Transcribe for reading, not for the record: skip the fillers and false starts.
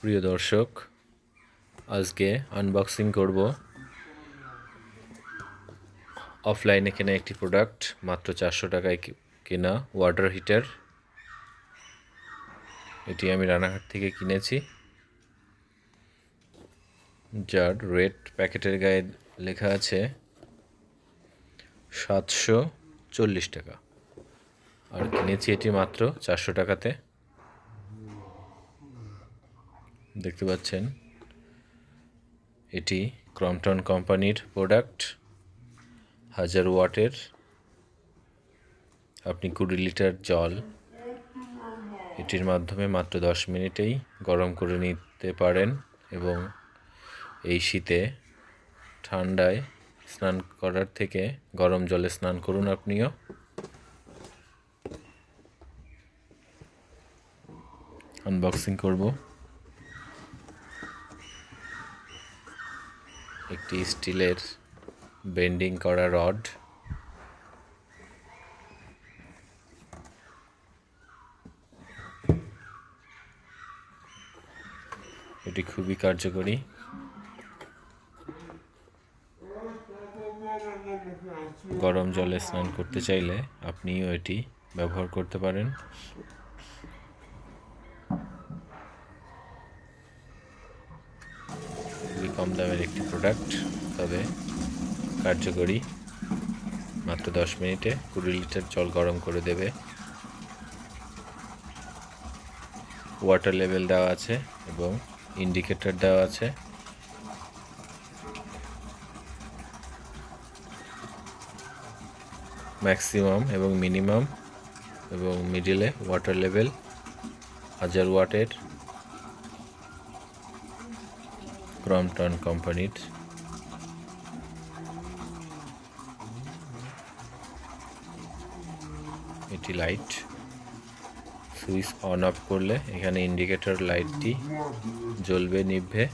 প্রিয় দর্শক, আজকে আনবক্সিং করব অফলাইনে কেনা একটি প্রোডাক্ট। মাত্র 400 টাকায় কেনা ওয়াটার হিটার। এটি আমি রানাঘাট থেকে কিনেছি, যার রেড প্যাকেটের গায়ে লেখা আছে 740 টাকা, আর কিনেছি এটি মাত্র 400 টাকাতে। দেখতে পাচ্ছেন এটি ক্রম্পটন কোম্পানির প্রোডাক্ট, 1000 ওয়াটের। আপনি 20 লিটার জল এটির মাধ্যমে মাত্র 10 মিনিটেই গরম করে নিতে পারেন, এবং এই শীতে ঠান্ডায় স্নান করার থেকে গরম জলে স্নান করুন আপনিও। আনবক্সিং করব একটি স্টিলের বেন্ডিং করা রড। এটি খুবই কার্যকরী। গরম জলে স্নান করতে চাইলে আপনিও এটি ব্যবহার করতে পারেন। খুবই কম দামের একটি প্রোডাক্ট, তবে কার্যকরী। মাত্র 10 মিনিটে 20 লিটার জল গরম করে দেবে। ওয়াটার লেভেল দেওয়া আছে এবং ইন্ডিকেটর দেওয়া আছে। ম্যাক্সিমাম এবং মিনিমাম এবং মিডিলে ওয়াটার লেভেল 1000 ওয়াটের ক্রম্পটন কোম্পানির। এটি লাইট, সুইচ অন অফ করলে এখানে ইন্ডিকেটর লাইটটি জ্বলবে নিভবে।